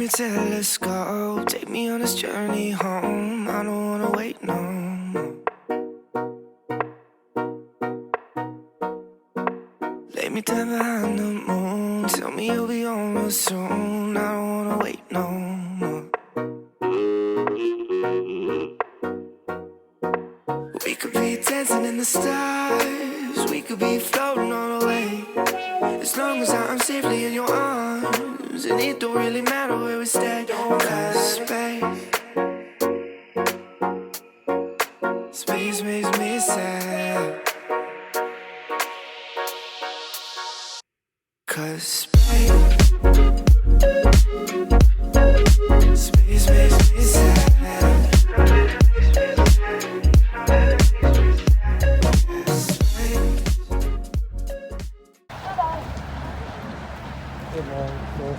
your telescope, take me on this journey home. I don't wanna wait no more. Lay me down behind the moon, tell me you'll be on real soon. I don't wanna wait no more. We could be dancing in the stars, we could be floating on the way. As long as I'm safely in your arms, and it don't really matter where we stay. Cause space makes me sad. Cause space makes me sad.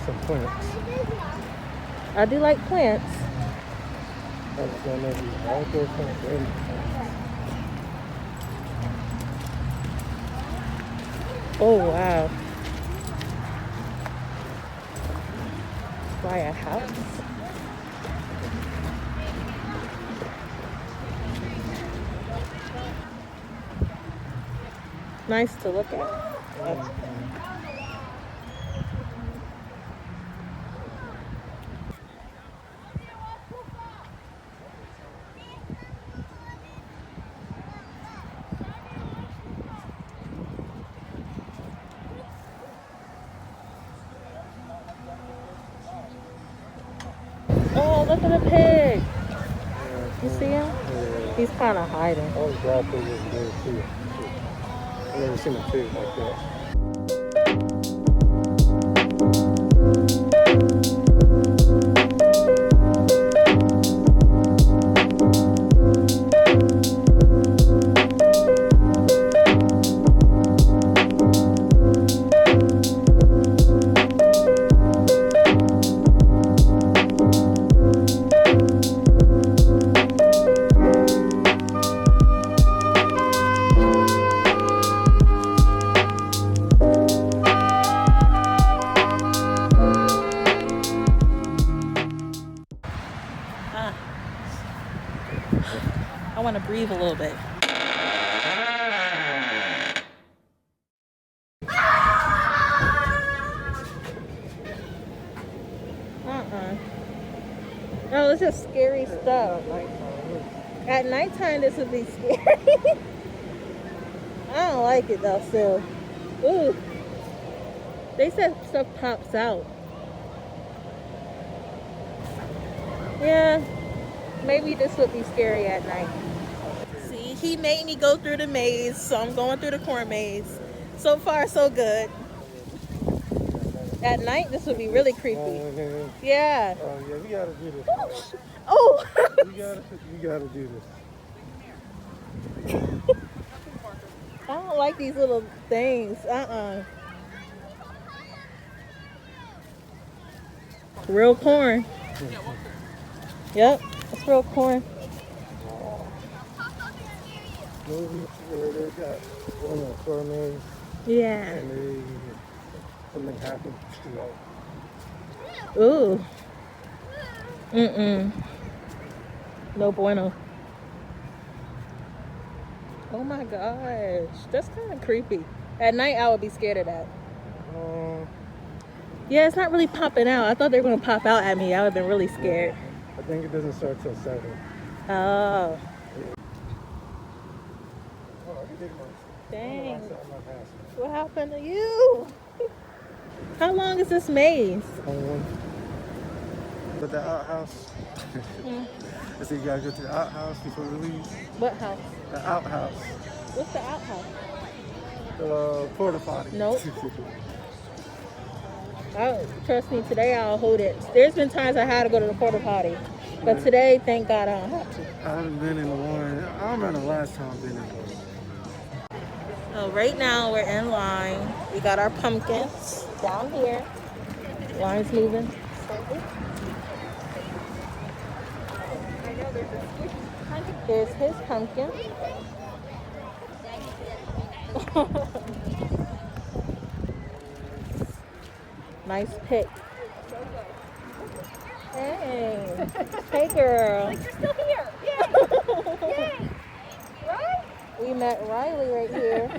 Some plants. I do like plants. Oh wow. Buy a house. Nice to look at. Oh, look at the pig. You see him? He's kind of hiding. I was glad for this day too. I've never seen a pig like that. I want to breathe a little bit. No, it's just scary stuff. At nighttime, this would be scary. I don't like it though, still. Ooh. They said stuff pops out. Yeah, maybe this would be scary at night. See, he made me go through the maze, so I'm going through the corn maze. So far, so good. At night, this would be really creepy. Yeah. Oh yeah, we gotta do this. Oh. You gotta do this. I don't like these little things. Real corn. Yep, it's real corn. They got one of the corn maze. Yeah. And something happened. Ooh. No bueno. Oh my gosh, that's kind of creepy. At night, I would be scared of that. Yeah, it's not really popping out. I thought they were gonna pop out at me. I would have been really scared. I think it doesn't start till 7. Oh. Dang. What happened to you? How long is this maze? But the outhouse. I said you gotta go to the outhouse before we leave. What house? The outhouse. What's the outhouse? The porta potty. Nope. Oh, trust me, today I'll hold it. There's been times I had to go to the porta potty, but today, thank God, I don't have to. I haven't been in one. I don't remember the last time I've been in one. So right now we're in line. We got our pumpkins down here. Line's moving. There's his pumpkin. Nice pick. Dang. Hey, girl. Like, you're still here. Yay. Yay. Right? We met Riley right here.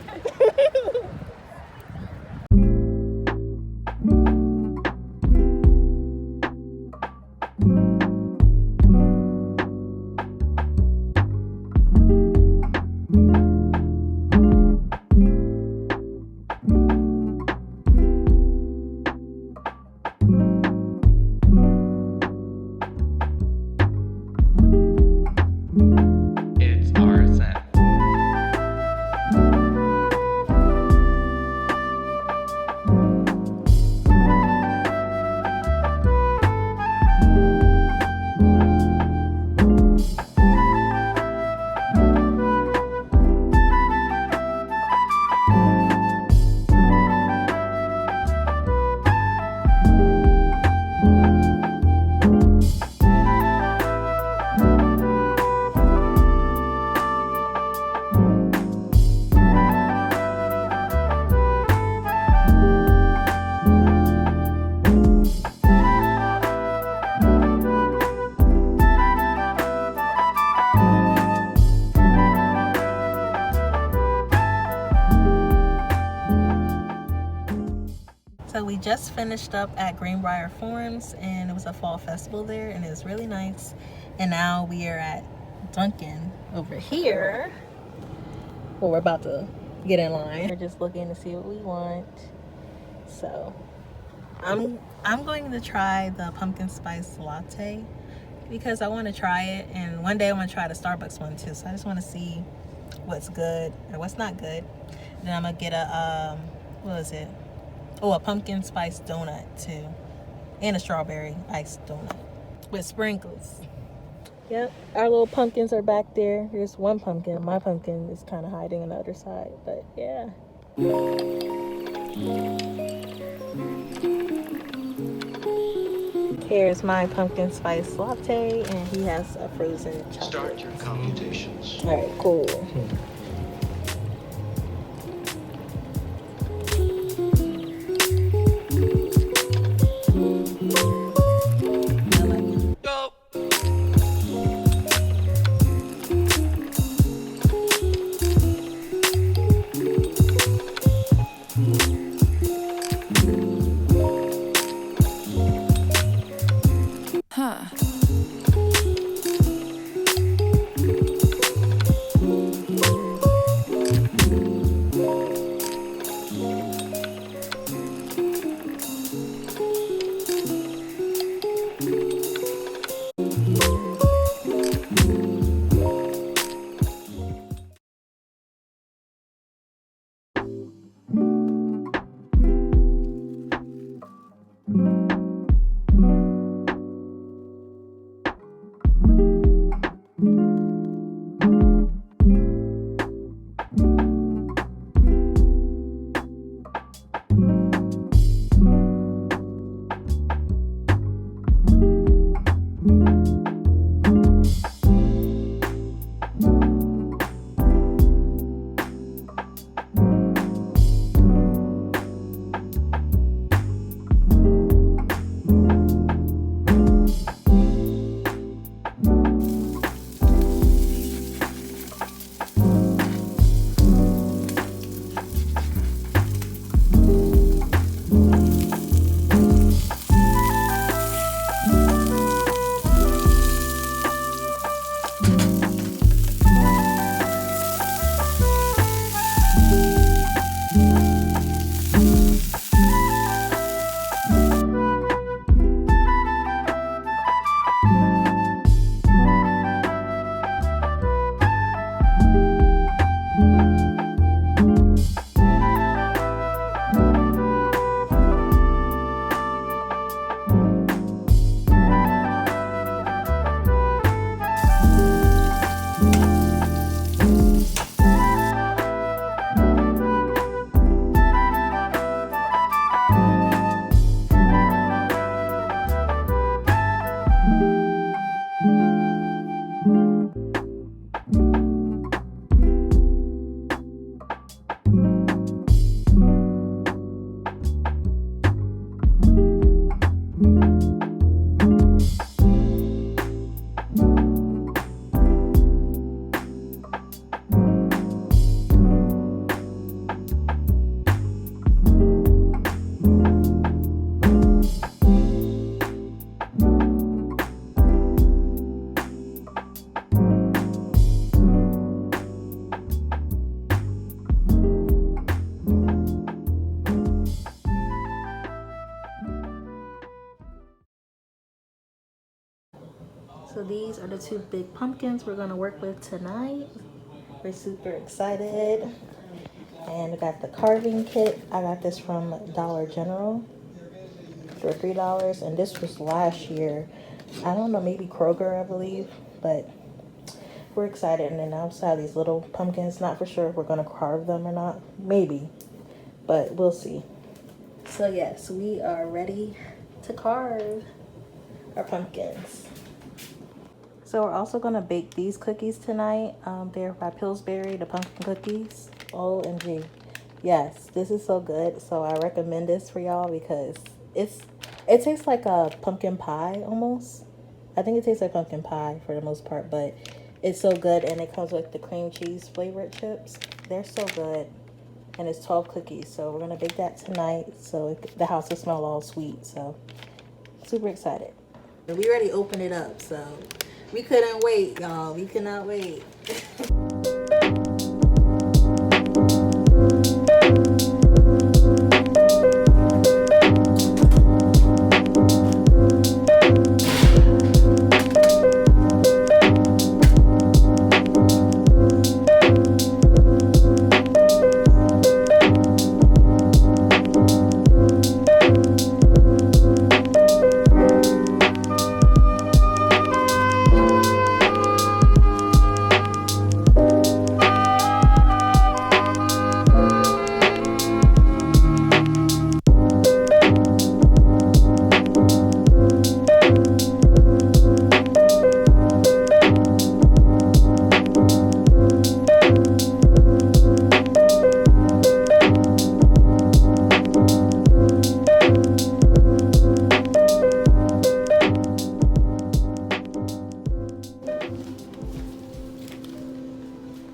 It's RSN. So we just finished up at Greenbrier Farms, and it was a fall festival there, and it was really nice. And now we are at Dunkin over here. Well, we're about to get in line. We're just looking to see what we want. So I'm going to try the pumpkin spice latte because I want to try it, and one day I want to try the Starbucks one too. So I just want to see what's good or what's not good. Then I'm gonna get a what is it? Oh, a pumpkin spice donut too, and a strawberry iced donut with sprinkles. Yep, our little pumpkins are back there. There's one pumpkin. My pumpkin is kind of hiding on the other side, but yeah. Here's my pumpkin spice latte, and he has a frozen chocolate. Start your computations. All right, cool. So these are the 2 big pumpkins we're gonna work with tonight. We're super excited. And I got the carving kit. I got this from Dollar General for $3. And this was last year. I don't know, maybe Kroger, I believe. But we're excited. And then outside these little pumpkins, not for sure if we're gonna carve them or not. Maybe. But we'll see. So yes, we are ready to carve our pumpkins. So we're also gonna bake these cookies tonight. They're by Pillsbury, the pumpkin cookies. OMG. Yes, this is so good. So I recommend this for y'all because it tastes like a pumpkin pie almost. I think it tastes like pumpkin pie for the most part, but it's so good, and it comes with the cream cheese flavored chips. They're so good. And it's 12 cookies, so we're gonna bake that tonight so the house will smell all sweet. So super excited. We already opened it up, so we couldn't wait, y'all. We could not wait.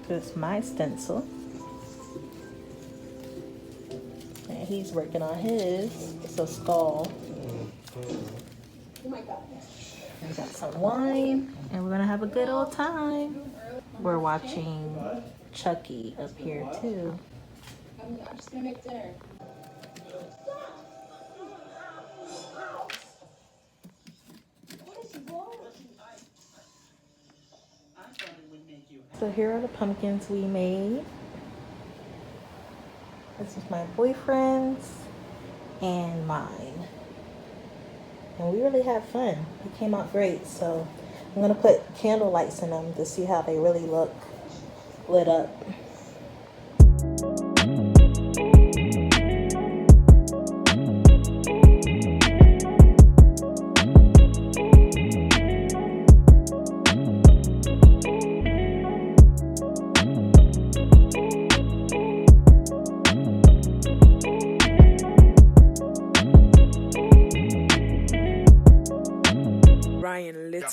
This is my stencil. And he's working on his. It's a skull. Oh my God. We got some wine, and we're gonna have a good old time. We're watching Chucky up here too. I'm just gonna make dinner. So here are the pumpkins we made. This is my boyfriend's and mine. And we really had fun. It came out great. So I'm gonna put candle lights in them to see how they really look lit up. Ryan Little.